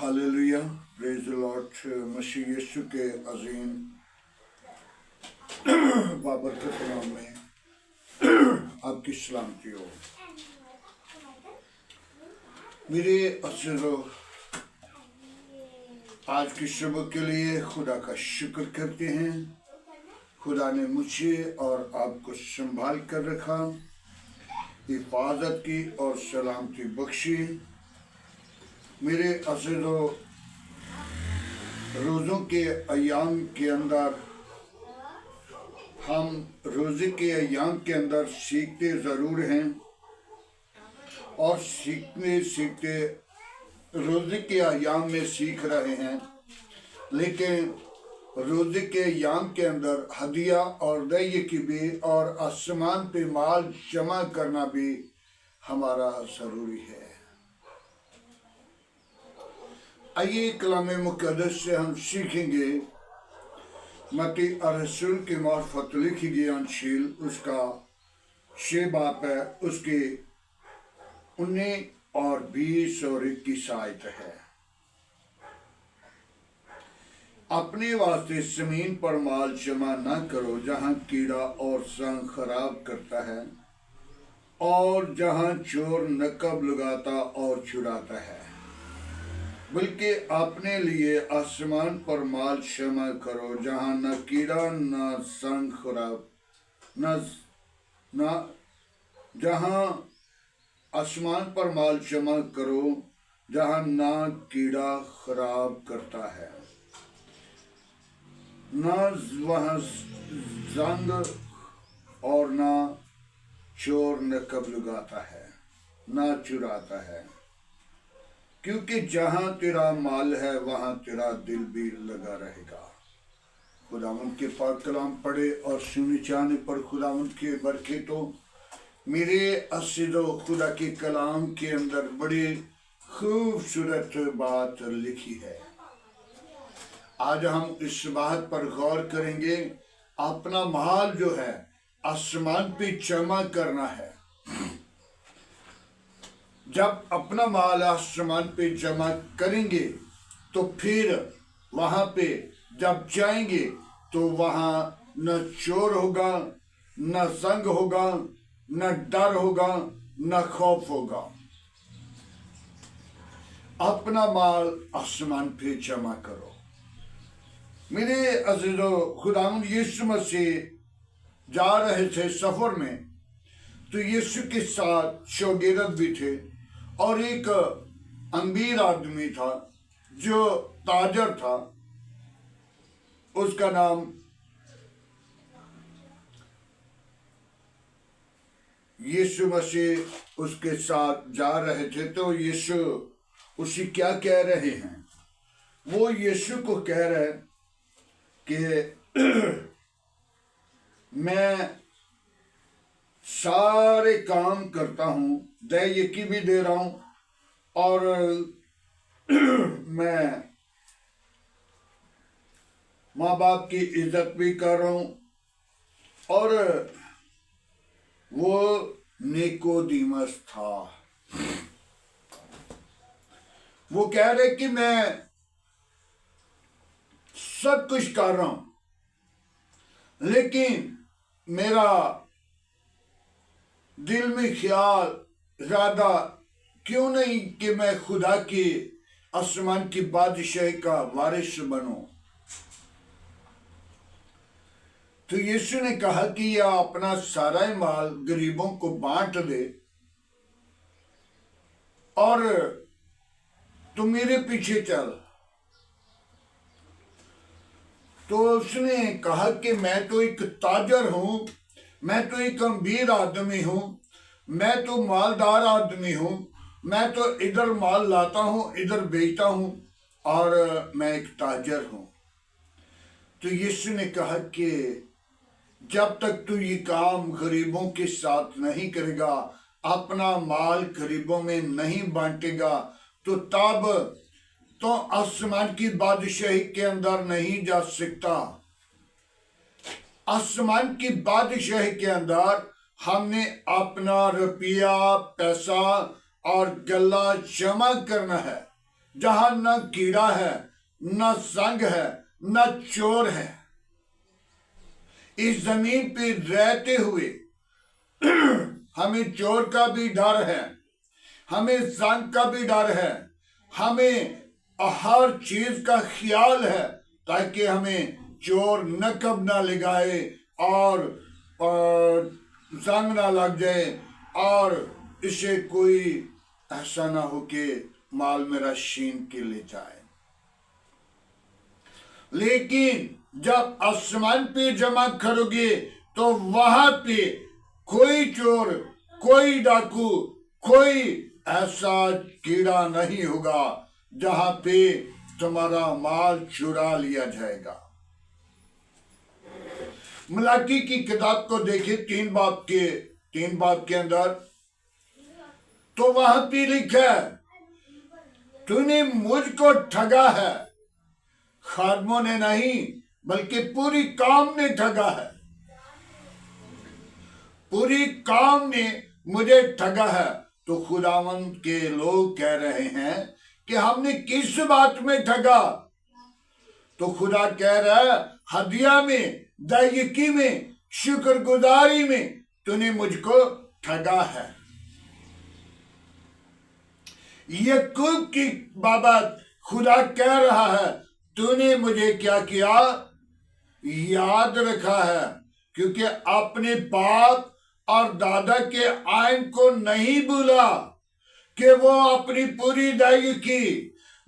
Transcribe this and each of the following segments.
Hallelujah, praise the lord. मसीह यीशु के अजीम बाबरकत नाम में आपकी सलामती हो। मेरे अज़ीज़ों, आज की सुबह के लिए खुदा का शुक्र करते हैं। खुदा ने मुझे और आपको संभाल कर रखा, हिफाजत की और सलामती बख्शी। मेरे अज़ीज़ों, रोज़ों के अयाम के अंदर हम रोज़े के अयाम के अंदर सीखते ज़रूर हैं और सीखते सीखते रोज़े के अयाम में सीख रहे हैं, लेकिन रोज़े के अयाम के अंदर हदिया और दया की भी और आसमान पे माल जमा करना भी हमारा ज़रूरी है। आइए कलाम मुक़द्दस से हम सीखेंगे मत्ती रसूल की मार्फत लिखी गई अंजील, उसका 6 बाब है, उसके 19 और 20 और 21 आयत है। अपने वास्ते जमीन पर माल जमा न करो जहाँ कीड़ा और जंग खराब करता है और जहाँ चोर नकब लगाता और चुराता है, बल्कि अपने लिए आसमान पर माल जमा करो जहाँ न कीड़ा न जंग खराब न जहाँ आसमान पर माल जमा करो जहाँ न कीड़ा खराब करता है, न वहाँ जंग और न चोर नकब लगाता है, न चुराता है, क्योंकि जहाँ तेरा माल है वहाँ तेरा दिल भी लगा रहेगा। खुदावंद के पाक कलाम पढ़े और सुने जाने पर खुदावंद के बरकत तो मेरे अज़ीज़ों, खुदा के कलाम के अंदर बड़ी खूबसूरत बात लिखी है। आज हम इस बात पर गौर करेंगे। अपना माल जो है आसमान पे जमा करना है। जब अपना माल आसमान पे जमा करेंगे तो फिर वहाँ पे जब जाएंगे तो वहाँ न चोर होगा, न जंग होगा, न डर होगा, न खौफ होगा। अपना माल आसमान पे जमा करो। मेरे अज़ीज़ों, खुदावंद यीशु मसीह जा रहे थे सफर में, तो यीशु के साथ शोगिर्द भी थे और एक अमीर आदमी था जो ताजर था। उसका नाम यीशु मसीह उसके साथ जा रहे थे। तो यीशु उसे क्या कह रहे हैं? वो यीशु को कह रहे कि मैं सारे काम करता हूँ, दया की भी दे रहा हूँ और मैं माँ बाप की इज्जत भी कर रहा हूँ। और वो निकोदेमुस था। वो कह रहे कि मैं सब कुछ कर रहा हूँ, लेकिन मेरा दिल में ख्याल ज्यादा क्यों नहीं कि मैं खुदा की आसमान की बादशाही का वारिस बनूं। तो यीशु ने कहा कि यह अपना सारा माल गरीबों को बांट दे और तू मेरे पीछे चल। तो उसने कहा कि मैं तो एक ताजर हूं, मैं तो एक अमीर आदमी हूं, मैं तो मालदार आदमी हूं, मैं तो इधर माल लाता हूं, इधर बेचता हूं और मैं एक ताजर हूं। तो यीशु ने कहा कि जब तक तू ये काम गरीबों के साथ नहीं करेगा, अपना माल गरीबों में नहीं बांटेगा, तो तब तो आसमान की बादशाही के अंदर नहीं जा सकता। आसमान की बादशाही के अंदर हमने अपना रुपया, पैसा और गल्ला जमा करना है। जहां न कीड़ा है, न संग है, न चोर है। इस जमीन पे रहते हुए हमें चोर का भी डर है, हमें संग का भी डर है, हमें हर चीज का ख्याल है ताकि हमें चोर नकब ना लगाए और जंग ना लग जाए और इसे कोई ऐसा ना हो कि माल मेरा छीन के ले जाए। लेकिन जब आसमान पे जमा करोगे तो वहां पे कोई चोर, कोई डाकू, कोई ऐसा कीड़ा नहीं होगा जहां पे तुम्हारा माल चुरा लिया जाएगा। मलाकी की किताब को देखिए 3 बाब के अंदर, तो वहां पे लिखा है, तूने मुझको ठगा है। खादमों ने नहीं बल्कि पूरी कौम ने ठगा है, पूरी कौम ने मुझे ठगा है। तो खुदावंद के लोग कह रहे हैं कि हमने किस बात में ठगा? तो खुदा कह रहा है, हदिया में, दायकी में, शुक्रगुजारी में तूने मुझको ठगा है। याकूब की बाबत खुदा कह रहा है, तूने मुझे क्या किया? याद रखा है, क्योंकि अपने बाप और दादा के आइन को नहीं भूला कि वो अपनी पूरी दायकी,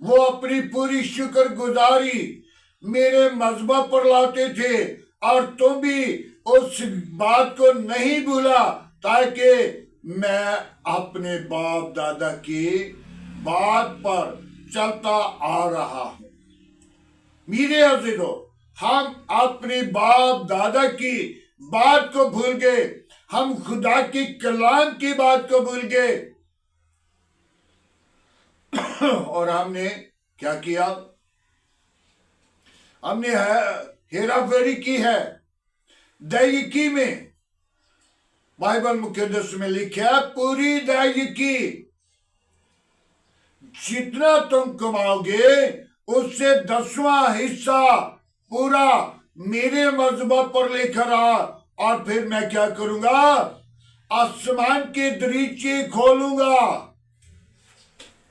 वो अपनी पूरी शुक्रगुजारी मेरे मजहब पर लाते थे, और तुम भी उस बात को नहीं भूला ताकि मैं अपने बाप दादा की बात पर चलता आ रहा हूं। मेरे अजीजों, हम अपने बाप दादा की बात को भूल गए, हम खुदा की कलाम की बात को भूल गए और हमने क्या किया? हमने हेराफेरी की है। दायकी में बाइबल मुकद्दस में लिखा, पूरी दायकी जितना तुम कमाओगे उससे 10वां हिस्सा पूरा मेरे मजहब पर लेकर आ, और फिर मैं क्या करूंगा? आसमान के दरीचे खोलूंगा।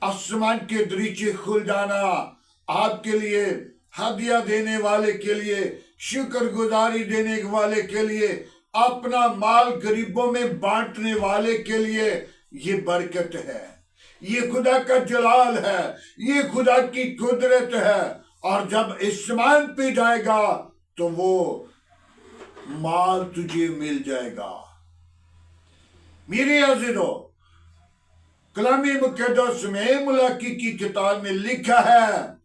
आसमान के दरीचे खुल जाना आपके लिए, हदिया देने वाले के लिए, शुक्रगुजारी देने वाले के लिए, अपना माल गरीबों में बांटने वाले के लिए ये बरकत है, ये खुदा का जलाल है, ये खुदा की कुदरत है। और जब आसमान पे जाएगा तो वो माल तुझे मिल जाएगा। मेरे अजीजों, कलामी मुकद्दस में मलाकी की किताब में लिखा है,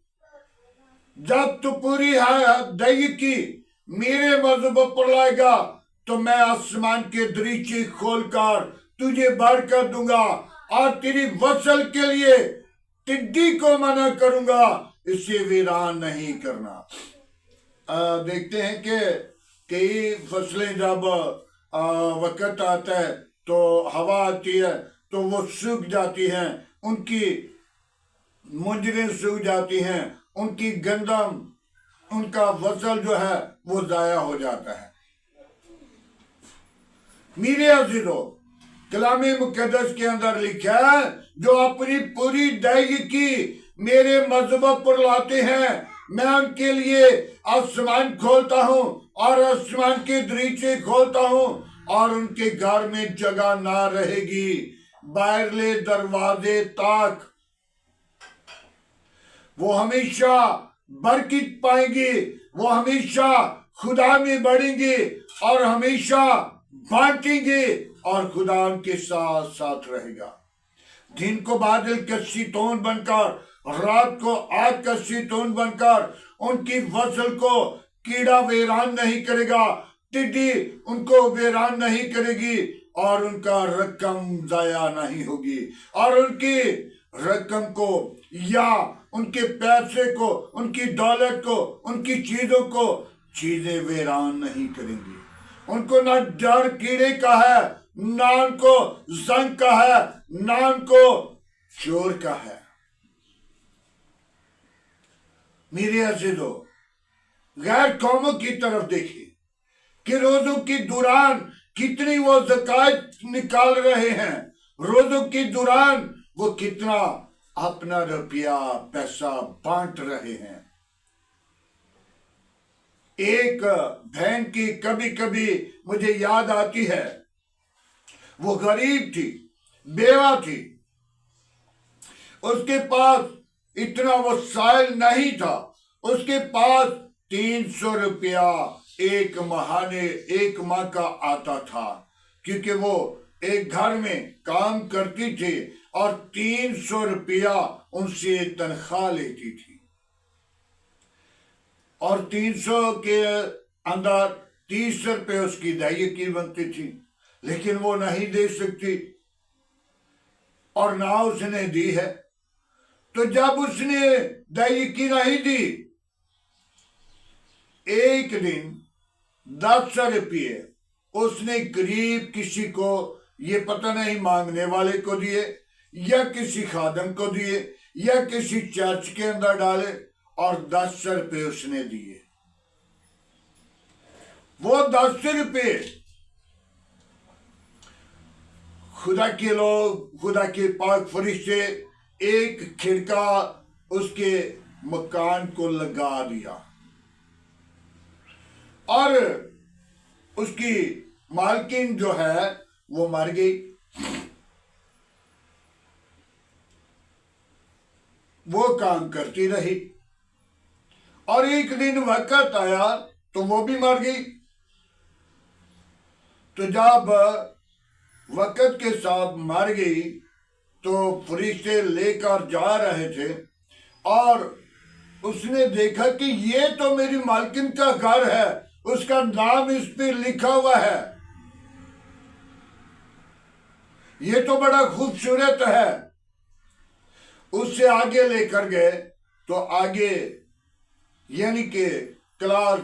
जब तू पूरी दायकी मेरे मजहब पर लाएगा तो मैं आसमान के दरीचे खोलकर तुझे बरकत दूंगा, और तेरी फसल के लिए टिड्डी को मना करूंगा, इसे वीरान नहीं करना। देखते हैं कि कई फसलें जब वक्त आता है तो हवा आती है तो वो सूख जाती हैं, उनकी मुंजरें सूख जाती हैं, उनकी गंदम, उनका फसल जो है वो जाया हो जाता है। मेरे अजीजों, कलामी मुकद्दस के अंदर लिखा है, जो अपनी पूरी दायकी मेरे मजहब पर लाते हैं, मैं उनके लिए आसमान खोलता हूं और आसमान के दरीचे खोलता हूं, और उनके घर में जगह ना रहेगी, बाहरले दरवाजे तक वो हमेशा बरकत पाएंगे, वो हमेशा खुदा में बढ़ेंगे और हमेशा बांटेंगे, और खुदा उनके साथ साथ रहेगा। दिन को बादल का शीतोन बनकर, रात को आग का शीतोन बनकर उनकी फसल को कीड़ा वेरान नहीं करेगा, टिड्डी उनको वेरान नहीं करेगी, और उनका रकम जाया नहीं होगी, और उनकी रकम को या उनके पैसे को, उनकी दौलत को, उनकी चीजों को चीजें वेरान नहीं करेंगी। उनको ना डर कीड़े का है, ना उनको जंग का है, ना उनको चोर का है। मेरे अजीजों, गैर कौमों की तरफ देखिए कि रोजों के दौरान कितनी वो ज़कात निकाल रहे हैं, रोजों के दौरान वो कितना अपना रुपया पैसा बांट रहे हैं। एक बहन की कभी कभी मुझे याद आती है, वो गरीब थी, बेवा थी, उसके पास इतना वसाइल नहीं था, उसके पास 300 रुपया एक माह का आता था, क्योंकि वो एक घर में काम करती थी और 300 रुपया उनसे तनख्वाह लेती थी, और 300 के अंदर 30 रुपये उसकी दाई की बनती थी, लेकिन वो नहीं दे सकती और ना उसने दी है। तो जब उसने दाई की नहीं दी, एक दिन 10 रुपये उसने गरीब किसी को, ये पता नहीं मांगने वाले को दिए या किसी खादम को दिए या किसी चर्च के अंदर डाले, और 10 रुपये उसने दिए। वो 10 रुपये खुदा के लोग, खुदा के पाक फरिश्ते एक खिड़का उसके मकान को लगा दिया, और उसकी मालकिन जो है वो मर गई। वो काम करती रही और एक दिन वक्त आया तो वो भी मर गई। तो जब वक्त के साथ मर गई तो फरिश्ते लेकर जा रहे थे, और उसने देखा कि ये तो मेरी मालकिन का घर है, उसका नाम इस पे लिखा हुआ है, ये तो बड़ा खूबसूरत है। उससे आगे लेकर गए तो आगे यानी कि क्लास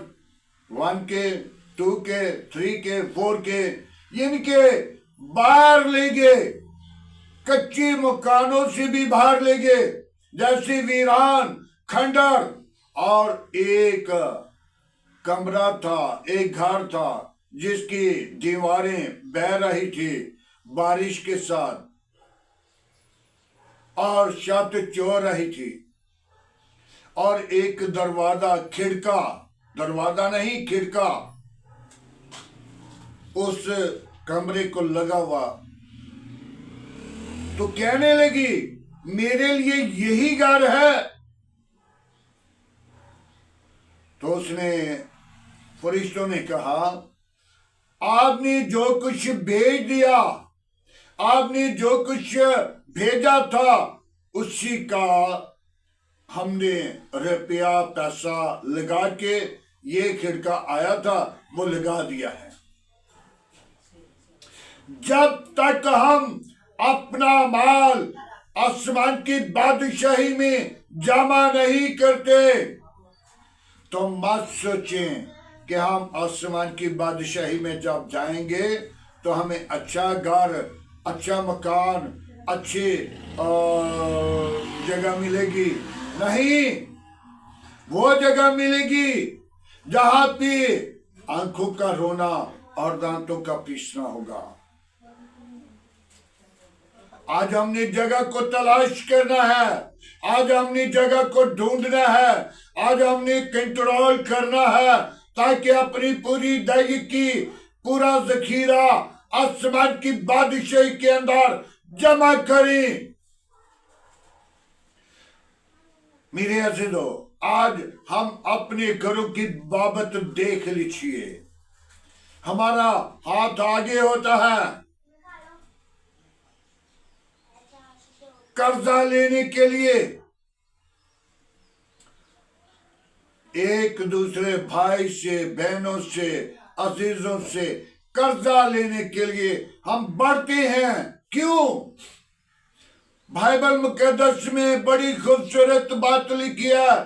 1 के, 2 के, 3 के, 4 के, यानी कि बाहर ले गए, कच्चे मकानों से भी बाहर ले गए, जैसे वीरान खंडर, और एक कमरा था, एक घर था जिसकी दीवारें बह रही थी बारिश के साथ और छत चो रही थी, और एक दरवाजा, खिड़का, दरवाजा नहीं खिड़का उस कमरे को लगा हुआ। तो कहने लगी मेरे लिए यही घर है। तो उसने, फरिश्तों ने कहा आपने जो कुछ भेज दिया, आपने जो कुछ भेजा था, उसी का हमने रुपया पैसा लगा के, ये खिड़का आया था वो लगा दिया है। जब तक हम अपना माल आसमान की बादशाही में जमा नहीं करते तो मत सोचें कि हम आसमान की बादशाही में जब जाएंगे तो हमें अच्छा घर, अच्छा मकान, अच्छी जगह मिलेगी। नहीं, वो जगह मिलेगी जहां पे आंखों का रोना और दांतों का पीसना होगा। आज हमने जगह को तलाश करना है, आज हमने जगह को ढूंढना है, आज हमने कंट्रोल करना है, ताकि अपनी पूरी दाई की पूरा जखीरा आसमान की बादशाही के अंदर जमा करें। मेरे अजीजों, आज हम अपने घरों की बाबत देख लीजिए, हमारा हाथ आगे होता है कर्जा लेने के लिए, एक दूसरे भाई से, बहनों से, अजीजों से कर्जा लेने के लिए हम बढ़ते हैं। क्यों? बाइबल मुकद्दस में बड़ी खूबसूरत बात लिखी है,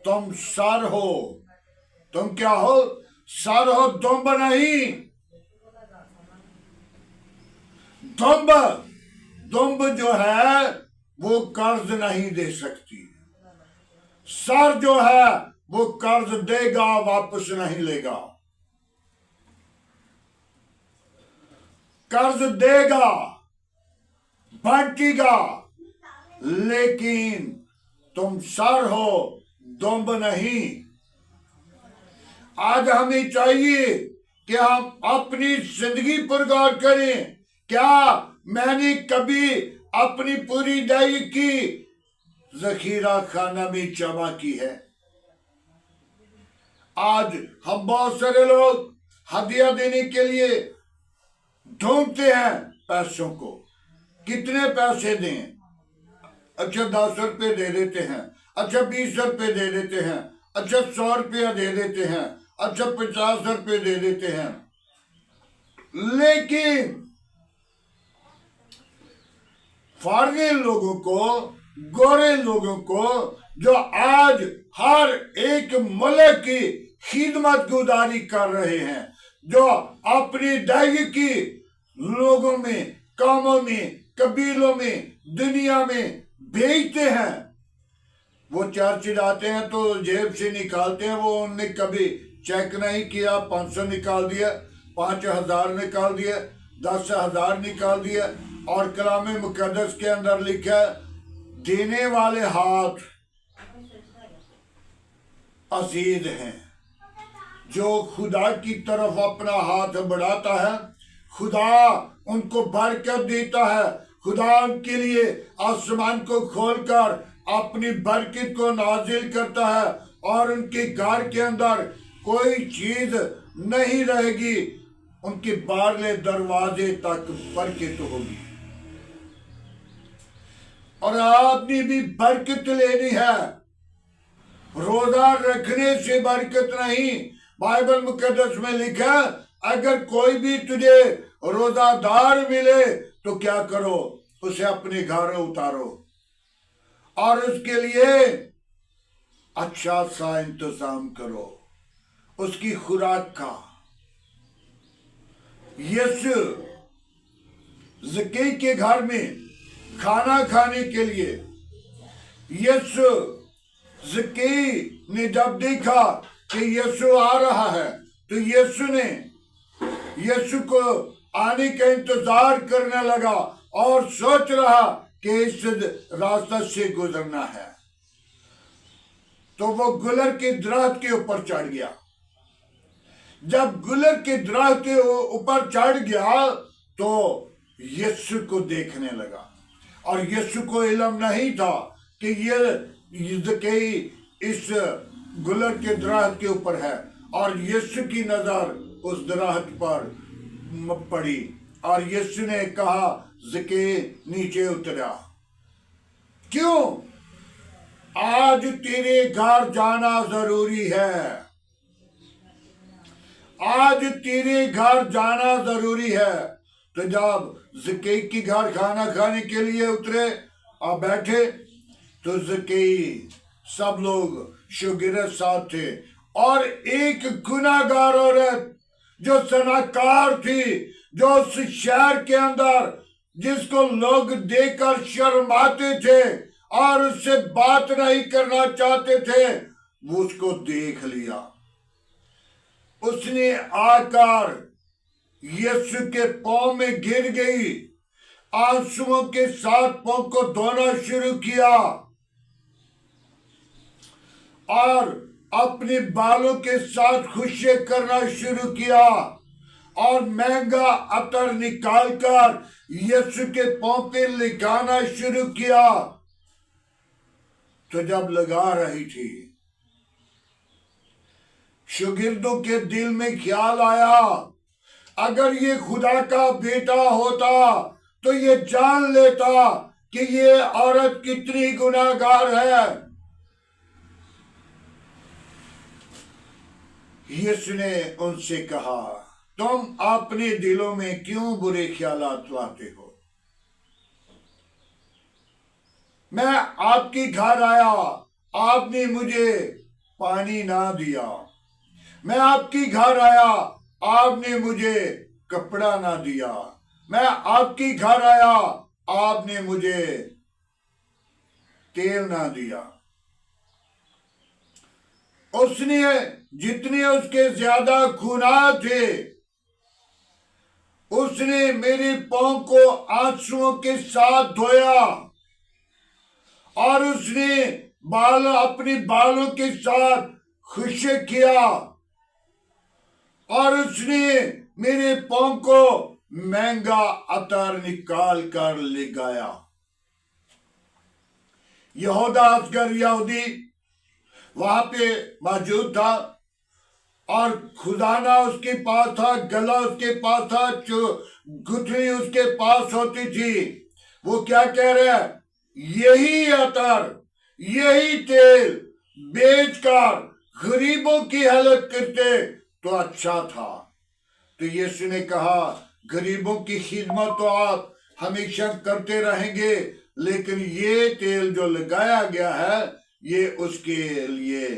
तुम सर हो। तुम क्या हो? सर हो, दुम्ब नहीं। दुम्ब जो है वो कर्ज नहीं दे सकती, सर जो है वो कर्ज देगा, वापस नहीं लेगा। कर्ज देगा, बांटेगा, लेकिन तुम सर हो, दुम्ब नहीं। आज हमें चाहिए कि हम अपनी जिंदगी पर गौर करें। क्या मैंने कभी अपनी पूरी अदायगी की जखीरा खाना में जमा की है? आज हम बहुत सारे लोग हदिया देने के लिए ढूंढते हैं पैसों को। कितने पैसे दें? अच्छा 10 रुपये दे देते हैं, अच्छा 20 रुपये दे देते हैं, अच्छा 100 रुपया दे देते हैं, अच्छा 50 रुपये दे देते हैं। लेकिन फारगी लोगों को, गोरे लोगों को, जो आज हर एक मुल्क की खिदमत गुजारी कर रहे हैं, जो अपनी अदायगी की लोगों में, कामों में, कबीलों में, दुनिया में भेजते हैं, वो चर्च जाते हैं तो जेब से निकालते हैं। वो उनने कभी चेक नहीं किया, 500 निकाल दिया, 5000 निकाल दिया, 10,000 निकाल दिया। और कलाम मुकद्दस के अंदर लिखा है, देने वाले हाथ अजीज हैं। जो खुदा की तरफ अपना हाथ बढ़ाता है, खुदा उनको बरकत देता है। खुदा उनके लिए आसमान को खोलकर अपनी बरकत को नाजिल करता है और उनके घर के अंदर कोई चीज नहीं रहेगी, उनके बाहरले दरवाजे तक बरकत होगी। और आपने भी बरकत लेनी है। रोजा रखने से बरकत नहीं। बाइबल मुकद्दस में लिखा, अगर कोई भी तुझे रोजादार मिले तो क्या करो, उसे अपने घर उतारो और उसके लिए अच्छा सा इंतजाम करो, उसकी खुराक का। यीशु ज़क्की के घर में खाना खाने के लिए, यीशु ज़क्की ने जब देखा कि यीशु आ रहा है तो यीशु ने यीशु को आने का इंतजार करने लगा और सोच रहा कि इस रास्ते से गुजरना है। तो वो गुलर के दरख्त के ऊपर चढ़ गया। जब गुलर के दरख्त के ऊपर चढ़ गया तो यीशु को देखने लगा और यीशु को इल्म नहीं था कि ये इस गुलर के दरख्त के ऊपर है। और यीशु की नजर उस दरख्त पर पड़ी और यीशु ने कहा, ज़क्की नीचे उतरा। क्यों? आज तेरे घर जाना जरूरी है। आज तेरे घर जाना जरूरी है। तो जब ज़क्की के घर खाना खाने के लिए उतरे और बैठे तो ज़क्की, सब लोग शागिर्द साथ थे और एक गुनाहगार औरत जो सनाकार थी, जो उस शहर के अंदर जिसको लोग देखकर शर्माते थे और उससे बात नहीं करना चाहते थे, वो उसको देख लिया। उसने आकर यीशु के पांव में गिर गई, आंसुओं के साथ पांव को धोना शुरू किया और अपने बालों के साथ खुशी करना शुरू किया और महंगा अतर निकालकर यीशु के पांव पे लगाना शुरू किया। तो जब लगा रही थी, शागिर्दों के दिल में ख्याल आया, अगर ये खुदा का बेटा होता तो ये जान लेता कि ये औरत कितनी गुनाहगार है। यीशु ने उनसे कहा, तुम अपने दिलों में क्यों बुरे ख्यालात लाते हो? मैं आपके घर आया, आपने मुझे पानी ना दिया। मैं आपके घर आया, आपने मुझे कपड़ा ना दिया। मैं आपके घर आया, आपने मुझे तेल ना दिया। उसने जितने उसके ज्यादा गुनाह थे, उसने मेरे पांव को आंसुओं के साथ धोया और उसने अपने बालों के साथ खुशी किया और उसने मेरे पांव को महंगा अतर निकाल कर ले गया। यहूदा असगर यहूदी वहां पे मौजूद था और खुदाना उसके पास था, गला उसके पास था, गुठली उसके पास होती थी। वो क्या कह रहा है? यही अतर, यही तेल बेचकर गरीबों की हेल्प करते तो अच्छा था। तो यीशु ने कहा, गरीबों की खिदमत तो आप हमेशा करते रहेंगे, लेकिन ये तेल जो लगाया गया है ये उसके लिए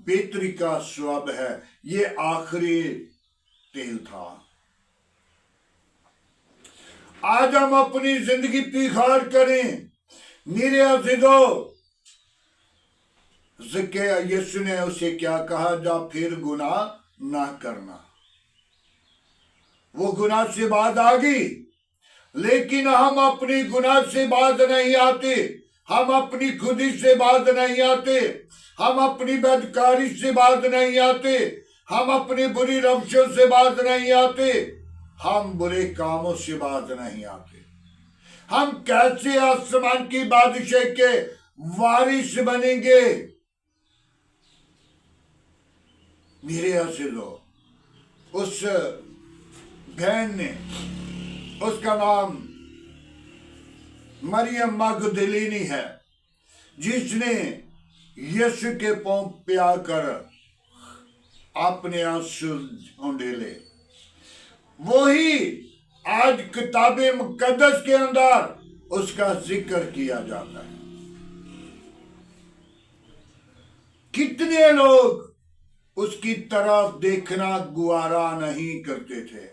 बेहतरी का स्वाब है। ये आखिरी तेल था। आज हम अपनी जिंदगी पिखार करें। मेरे अज़ीज़ों, यीशु ने उसे क्या कहा? जा फिर गुनाह ना करना। वो गुनाह से बात आ गई, लेकिन हम अपनी गुनाह से बात नहीं आते, हम अपनी खुदी से बात नहीं आते, हम अपनी बदकारी से बात नहीं आते, हम अपनी बुरी रवशों से बात नहीं आते, हम बुरे कामों से बात नहीं आते। हम कैसे आसमान की बादशाह के वारिस बनेंगे? मेरे अज़ीज़ों, उस बहन ने, उसका नाम मरियम मगदलीनी है, जिसने यीशु के पांव पे आकर अपने आंसू ढूंढे। वही आज किताबे मुकद्दस के अंदर उसका जिक्र किया जाता है। कितने लोग उसकी तरफ देखना गुवारा नहीं करते थे।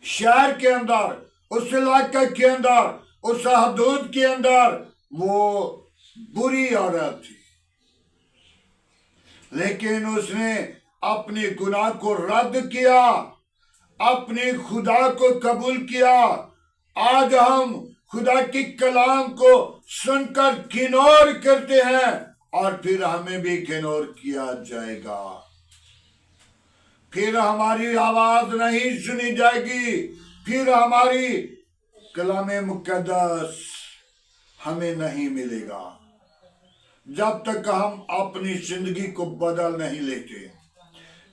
शहर के अंदर, उस इलाके के अंदर, उस हदूद के अंदर वो बुरी औरत थी, लेकिन उसने अपने गुनाह को रद्द किया, अपने खुदा को कबूल किया। आज हम खुदा की कलाम को सुनकर किनोर करते हैं और फिर हमें भी किनोर किया जाएगा। फिर हमारी आवाज नहीं सुनी जाएगी, फिर हमारी कलामे मुकद्दस हमें नहीं मिलेगा, जब तक हम अपनी जिंदगी को बदल नहीं लेते,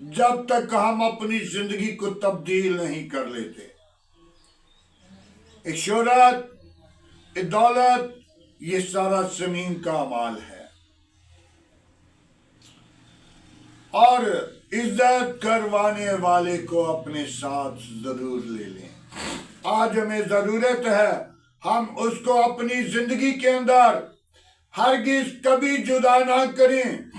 जब तक हम अपनी जिंदगी को तब्दील नहीं कर लेते। एक शोहरत, एक दौलत, ये सारा जमीन का माल है और इज्जत करवाने वाले को अपने साथ जरूर ले लें। आज हमें जरूरत है हम उसको अपनी जिंदगी के अंदर हरगिज कभी जुदा ना करें।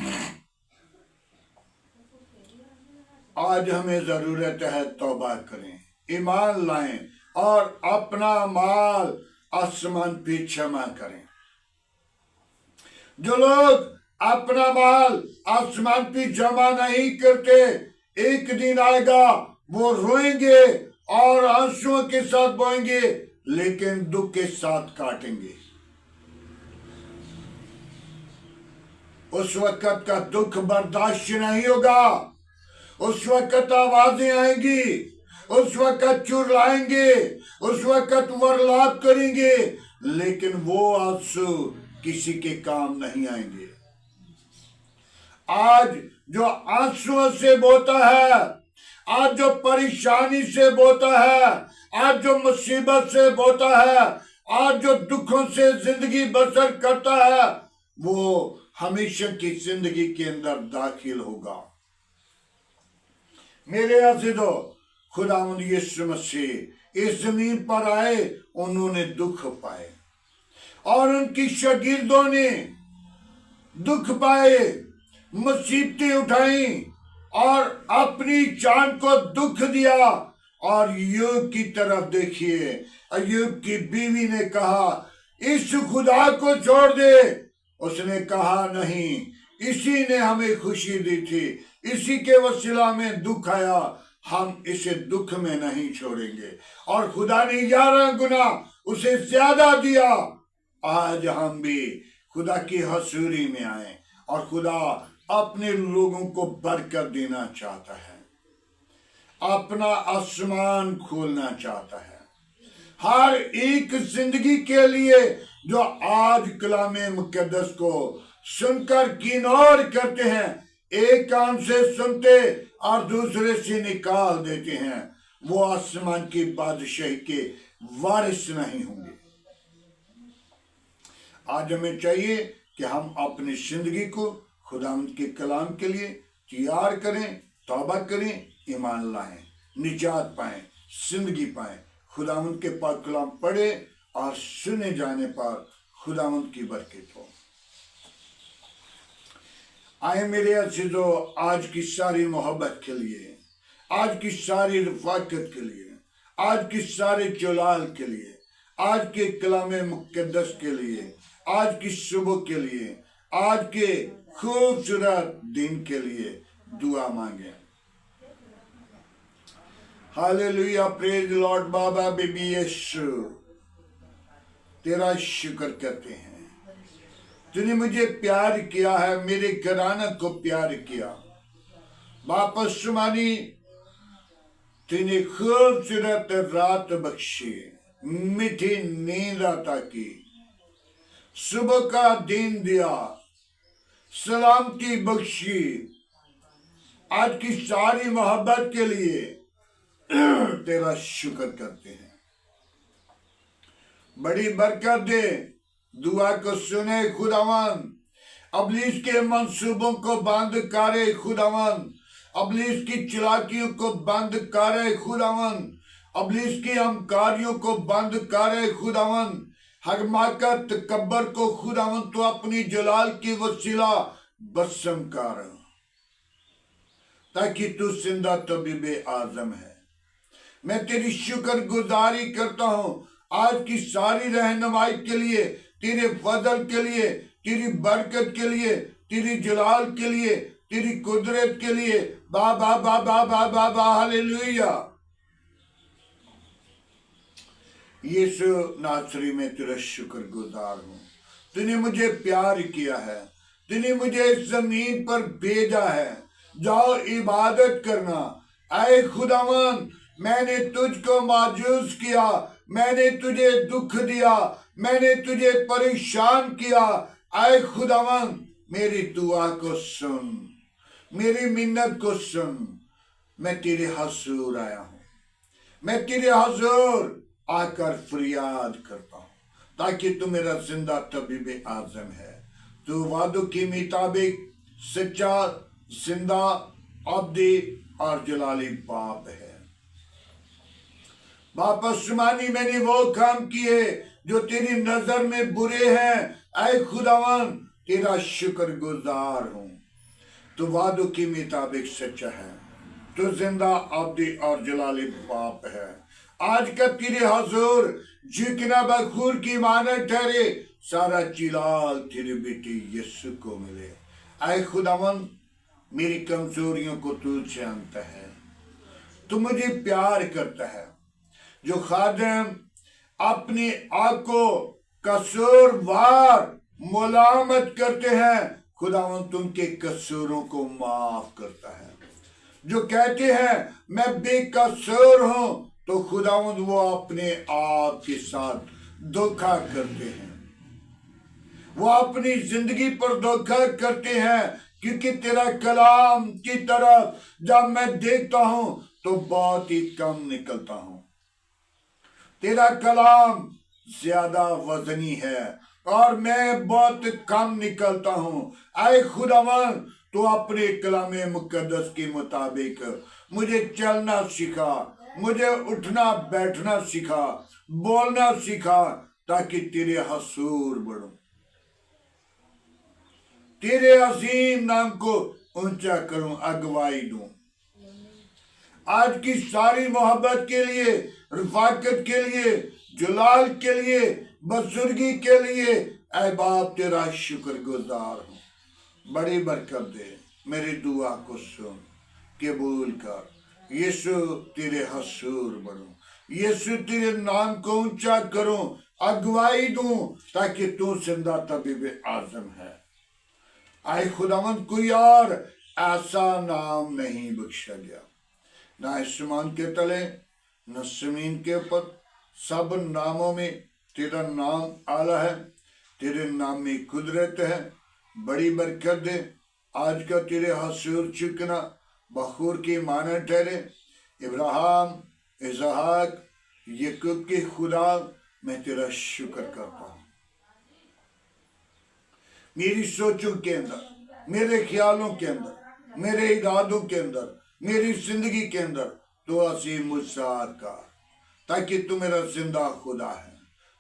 आज हमें जरूरत है तौबा करें, ईमान लाएं और अपना माल आसमान पे क्षमा करें। जो लोग अपना माल आसमान पे जमा नहीं करते, एक दिन आएगा वो रोएंगे और आंसुओं के साथ बोएंगे, लेकिन दुख के साथ काटेंगे। उस वक्त का दुख बर्दाश्त नहीं होगा, उस वक्त आवाजें आएंगी, उस वक्त चुराएंगे, उस वक्त वर्लाप करेंगे, लेकिन वो आंसू किसी के काम नहीं आएंगे। आज जो आंसुओं से बोता है, आज जो परेशानी से बोता है, आज जो मुसीबत से बोता है, आज जो दुखों से जिंदगी बसर करता है, वो हमेशा की जिंदगी के अंदर दाखिल होगा। मेरे अज़ीज़ों, खुदावंद यीशु मसीह इस जमीन पर आए, उन्होंने दुख पाए और उनकी शागिर्दों ने दुख पाए, मुसीबतें उठाई और अपनी जान को दुख दिया। और अय्यूब की तरफ देखिए, अय्यूब की बीवी ने कहा इस खुदा को छोड़ दे। उसने कहा नहीं, इसी ने हमें खुशी दी थी, इसी के वसीला में दुख आया, हम इसे दुख में नहीं छोड़ेंगे। और खुदा ने 11 गुना उसे ज्यादा दिया। आज हम भी खुदा की हजूरी में आए और खुदा अपने लोगों को बरकत देना चाहता है, अपना आसमान खोलना चाहता है हर एक जिंदगी के लिए जो आज कलामे मुकद्दस को सुनकर किनौर करते हैं, एक कान से सुनते और दूसरे से निकाल देते हैं, वो आसमान की बादशाही के वारिस नहीं होंगे। आज हमें चाहिए कि हम अपनी जिंदगी को खुदावंद के कलाम के लिए तैयार करें, तौबा करें, ईमान लाएं, निजात पाएं, जिंदगी पाएं, खुदावंद के पाक कलाम पढ़े और सुने जाने पर खुदावंद की बरकत हो। आए मेरे अजीजों, आज की सारी मोहब्बत के लिए, आज की सारी रफाकत के लिए, आज की सारे जलाल के लिए, आज के कलामे मुकद्दस के लिए, आज की सुबह के लिए, आज के खूबसूरत दिन के लिए दुआ मांगे। Hallelujah, praise lord. बाबा बेबी यीशु, तेरा शुक्र करते हैं, तूने मुझे प्यार किया है, मेरे घराना को प्यार किया। वापस सुमानी, तूने खूबसूरत रात बख्शी, मीठी नींद अता की, सुबह का दिन दिया, सलामती बख्शी। आज की सारी मोहब्बत के लिए तेरा शुक्र करते हैं। बड़ी बरकत दे, दुआ को सुने खुदावन, अबलीस के मंसूबों को बंद करे खुदावन, अबलीस की चालाकियों को बंद करे खुदावन, अबलीस की हमकारियों को बंद करे खुदावन, हकमाकत तकब्बर को खुदावन तो अपनी जलाल की वसीला बसम कर, ताकि तू जिंदा तबीब आजम है। मैं तेरी शुक्र गुजारी करता हूं आज की सारी रहनुमाई के लिए, तेरे फजल के लिए, तेरी बरकत के लिए, तेरी जलाल के लिए, तेरी कुदरत के लिए। बाबा बाबा बाबा बा हालेलुया। यीशु नासरी में तेरा शुक्र गुजार हूं, तूने मुझे प्यार किया है, तूने मुझे इस जमीन पर भेजा है, जाओ इबादत करना। ऐ खुदावन, मैंने तुझको मायूस किया, मैंने तुझे दुख दिया, मैंने तुझे परेशान किया। ऐ खुदावन, मेरी दुआ को सुन, मेरी मिन्नत को सुन। मैं तेरे हुजूर आया हूं, मैं तेरे हुजूर आकर फरियाद करता हूं, ताकि तू मेरा जिंदा तबीब आजम है। तू वादों के मुताबिक सच्चा, जिंदा, अब्दी और जलाली बाप है। वापस मानी, मैंने वो काम किए जो तेरी नजर में बुरे हैं। ऐ खुदावन, तेरा शुक्र गुजार हूं। तू वादों के मुताबिक सच्चा है, तू जिंदा, अब्दी और जलाली बाप है। आज का तेरे हुजूर झुकना बखूर की मानत ठहरे, सारा चिलाल तेरे बेटे यीशु को मिले। ऐ खुदावन, मेरी कमजोरियों को तू जानता है, तू मुझे प्यार करता है। जो खादिम अपने आप को कसूरवार मुलामत करते हैं, खुदावन तुमके कसूरों को माफ करता है। जो कहते हैं मैं बेकसूर हूं, तो खुदावन वो अपने आप के साथ धोखा करते हैं, वो अपनी जिंदगी पर धोखा करते हैं। क्योंकि तेरा कलाम की तरफ जब मैं देखता हूं तो बहुत ही कम निकलता हूं। तेरा कलाम ज्यादा वजनी है और मैं बहुत कम निकलता हूं। ऐ खुदावन, तो अपने कलामे मुकद्दस के मुताबिक मुझे चलना सिखा, मुझे उठना बैठना सिखा, बोलना सिखा, ताकि तेरे हुजूर बढ़ूं, तेरे अजीम नाम को ऊंचा करूं, अगवाई दूं। आज की सारी मोहब्बत के लिए, रफाकत के लिए, जलाल के लिए, बुजुर्गी के लिए, ऐ बाप तेरा शुक्र गुजार हूं। बड़ी बरकत दे, मेरी दुआ को सुन, कबूल कर। यीशु तेरे हसूर बनूं, यीशु तेरे नाम को ऊंचा करूं, अगुवाई दूं, ताकि तू जिंदा तबीब आजम है। आए खुदावंद, कोई और ऐसा नाम नहीं बख्शा गया, ना आसमान के तले न जमीन के ऊपर, सब नामों में तेरा नाम आला है। तेरे नाम में कुदरत है। बड़ी बरकत दे। आज का तेरे हसूर चुकना बखूर की माना ठहरे। इब्राहिम, इसहाक, याकूब के खुदा, मैं तेरा शुक्र करता हूँ। मेरी सोचों के अंदर, मेरे ख्यालों के अंदर, मेरे इरादों के अंदर, मेरी जिंदगी के अंदर तो असीम मुझसार का, ताकि तू मेरा जिंदा खुदा है।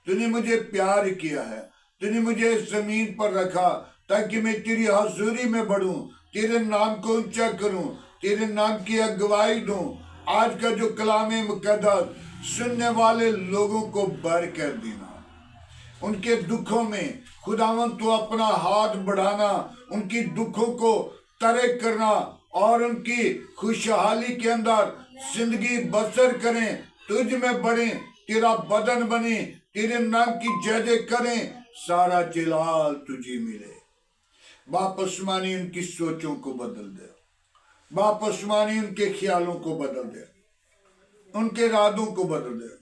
तूने मुझे प्यार किया है, तूने मुझे जमीन पर रखा ताकि मैं तेरी हजूरी में बढ़ूं, तेरे नाम को ऊंचा करूं, तेरे नाम की अगुवाई दूं। आज का जो कलाम मुकद्दस सुनने वाले लोगों को बर कर देना, उनके दुखों में खुदावंद तो अपना हाथ बढ़ाना, उनकी दुखों को तरक करना और उनकी खुशहाली के अंदर जिंदगी बसर करें, तुझ में बढ़े, तेरा बदन बने, तेरे नाम की जय करें, सारा जलाल तुझे मिले। वापस मानी उनकी सोचों को बदल दे, वापस मानी उनके ख्यालों को बदल दे, उनके इरादों को बदल दे।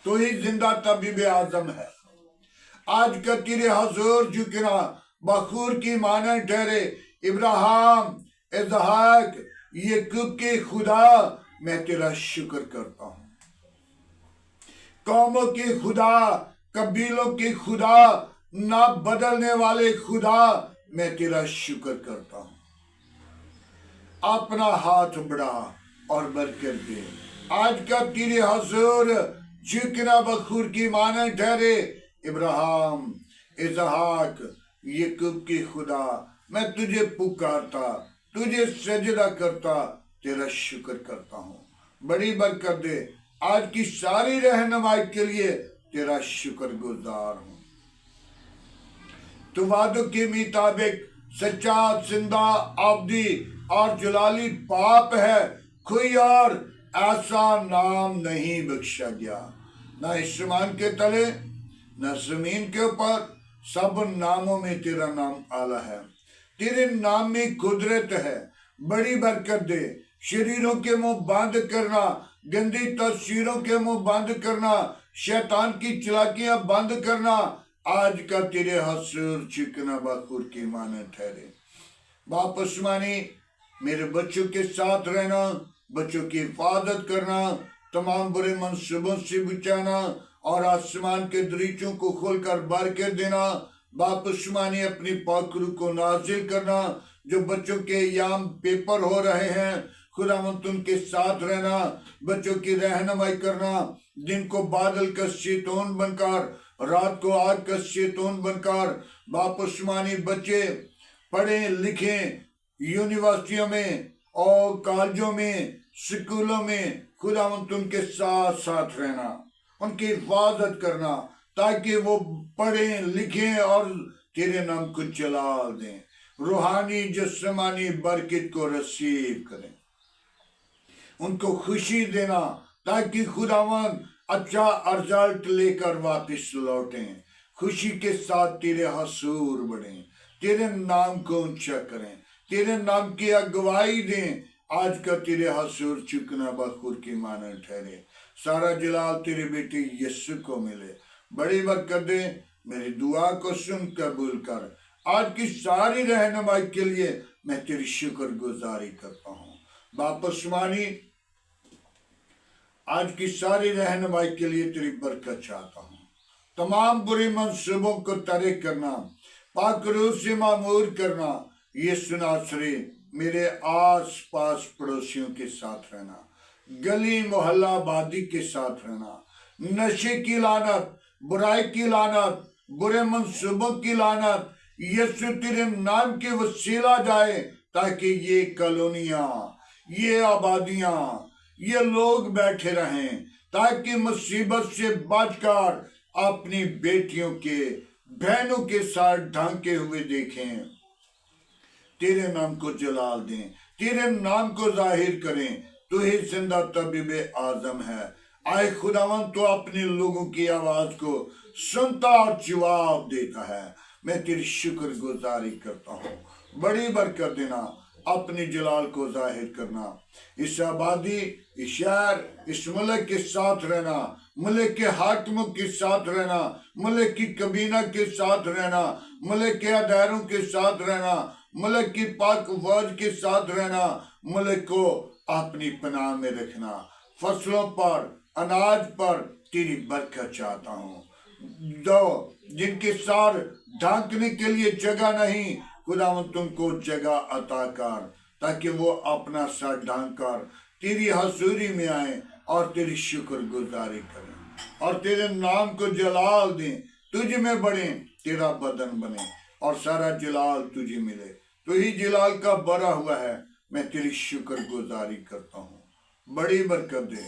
तो ही जिंदा तबीब आजम है। आज का तेरे हजूर झुकना बखूर की माना ठहरे। इब्राहिम, इसहाक, याकूब के खुदा, मैं तेरा शुक्र करता हूँ। कौमों के खुदा, कबीलों के खुदा, ना बदलने वाले खुदा, मैं तेरा शुक्र करता हूँ। अपना हाथ बढ़ा और बरकत दे। आज का तेरे हजूर झुकना बखूर की माना ठहरे। इब्राहिम, इसहाक, याकूब की खुदा, मैं तुझे पुकारता, तुझे सजदा करता, तेरा शुक्र करता हूँ। बड़ी बरकत दे। आज की सारी रहनुमाई के लिए तेरा शुक्र गुजार हूँ। तू वादों के मुताबिक सच्चा, जिंदा, आबदी और जलाली बाप है। कोई और ऐसा नाम नहीं बख्शा गया, ना आसमान के तले न जमीन के ऊपर, सब नामों में तेरा नाम आला है। तेरे नाम में कुदरत है। बड़ी बरकत दे। शरीरों के मुंह बंद करना, गंदी तस्वीरों के मुंह बंद करना, शैतान की चलाकियां बंद करना, आज का तेरे हसूर चिकना बखूर की माने ठहरे। वापस मानी मेरे बच्चों के साथ रहना, बच्चों की हिफाजत करना, तमाम बुरे मंसूबों से बचाना और आसमान के दरीचों को खोलकर बार कर देना। वापस मानी अपनी पाकरू को नाजिल करना। जो बच्चों के एग्जाम पेपर हो रहे हैं, खुदावंद उनके साथ रहना, बच्चों की रहनुमाई करना, दिन को बादल का शैतान बनकर, रात को आग का शैतान बनकर। वापस मानी बच्चे पढ़े लिखे यूनिवर्सिटियों में और कॉलेजों में, स्कूलों में, खुदावंद उनके साथ साथ रहना, उनकी हिफाजत करना, ताकि वो पढ़े लिखें और तेरे नाम को चला दें, रूहानी जिस्मानी बरकत को रसीव करें, उनको खुशी देना, ताकि खुदावंद अच्छा रिजल्ट लेकर वापस लौटें, खुशी के साथ तेरे हसूर बढ़ें, तेरे नाम को ऊंचा करें, तेरे नाम की अगुवाई दें। आज का तेरे हसूर चुकना बखूर की माना ठहरे। सारा जलाल तेरे बेटे यीशु को मिले। बड़ी बरकत दे। मेरी दुआ को सुन कबूल कर। आज की सारी रहनुमाई के लिए मैं तेरी शुक्र गुजारी करता हूँ। वापस मानी आज की सारी रहनुमाई के लिए तेरी बरकत चाहता हूँ। तमाम बुरे मंसूबों को तरक करना, पाक रूह से मामूर करना। यीशु नासरी मेरे आस पास पड़ोसियों के साथ रहना, गली मोहल्ला आबादी के साथ रहना, नशे की लानत, बुराई की लानत, बुरे मंसूबों की लानत यीशु तेरे नाम के वसीला जाए, ताकि ये कॉलोनियां, ये आबादियां, ये लोग बैठे रहें, ताकि मुसीबत से बचकर अपनी बेटियों के बहनों के साथ ढांके हुए देखें, तेरे नाम को जलाल दें, तेरे नाम को जाहिर करें। तू ही जिंदा तबीब आजम है। आए खुदावन, तो अपने लोगों की आवाज को सुनता और जवाब देता है। मैं तेरी शुक्रगुजारी करता हूँ। बड़ी बरकत देना, अपने जलाल को जाहिर करना। इस आबादी, इस शहर, इस मुल्क के साथ रहना, मुल्क के हाकिमों के साथ रहना, मुल्क की कबीना के साथ रहना, मुल्क के अदारों के साथ रहना, मुल्क की पाक फौज के साथ रहना, मुल्क को अपनी पनाह में रखना। फसलों पर, अनाज पर तेरी बरकत चाहता हूँ। दो जिनके सार ढांकने के लिए जगह नहीं, खुदावंद तुमको जगह अता कर, ताकि वो अपना सर ढांक कर तेरी हजूरी में आए और तेरी शुक्रगुजारी करें और तेरे नाम को जलाल दें। तुझ में बढ़े, तेरा बदन बने और सारा जलाल तुझे मिले। तू ही जलाल का बड़ा हुआ है। मैं तेरी शुक्रगुजारी करता हूँ। बड़ी बरकत दे,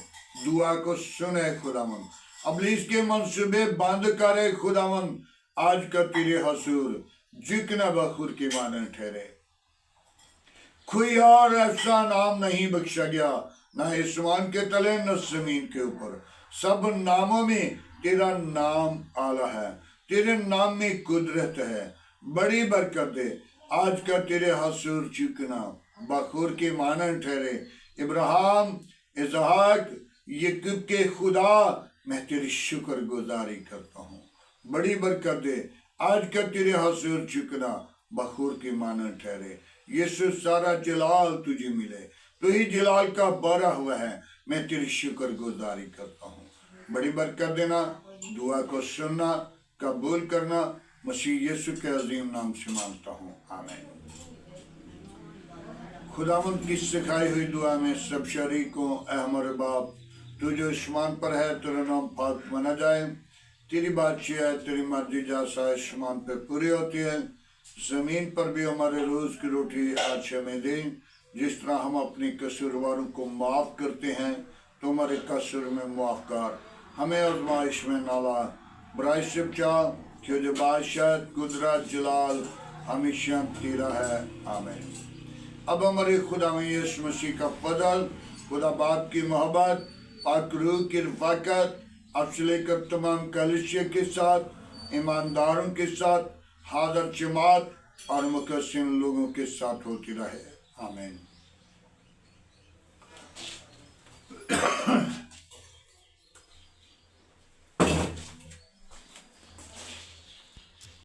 दुआ को सुने खुदावंद। अबलीस के मंसूबे बंद करे खुदावंद। आज का तेरे हसूर जिकना बखुर के मानन ठहरे। कोई और ऐसा नाम नहीं बख्शा गया, न आसमान के तले न जमीन के ऊपर। सब नामों में तेरा नाम आला है, तेरे नाम में कुदरत है। बड़ी बरकत दे, आज का तेरे हसूर झुकना बखूर के मानन ठहरे। इब्राहिम, इसहाक, याकूब के खुदा, मैं तेरी शुक्रगुजारी करता हूँ। बड़ी बरकत दे, आज का तेरे हसूर झुकना बखूर के मानन ठहरे। यीशु, सारा जलाल तुझे मिले। तू ही जलाल का बड़ा हुआ है। मैं तेरी शुक्रगुजारी करता हूँ। बड़ी बरकत देना, दुआ को सुनना, कबूल करना। मसीह यीशु के अजीम नाम से मांगता हूँ, आमीन। खुदावंद की सिखाई हुई दुआ में सब शरीकों, ऐ हमारे बाप, तू जो आसमान पर है, तेरा नाम पाक माना जाए। तेरी बादशाही है, तेरी मर्जी जैसा आसमान पे पूरी होती है, जमीन पर भी हमारे रोज की रोटी आज हमें दे। जिस तरह हम अपने कसूरवारों को माफ करते हैं, तो हमारे कसूर में माफ कर। हमें आजमाइश में ना ला, बुराई से बचा, क्यों जो बादशाह, कुदरत, जलाल हमेशा तेरा है, आमीन। अब हमारे खुदा में यीशु मसीह का फजल, खुदा बाप की मोहब्बत, पाक रूह की रफ़ाकत अब से लेकर तमाम कलीसिया के साथ, ईमानदारों के साथ, हाज़िर जमात और मुकस्सिम लोगों के साथ होती रहे, आमीन।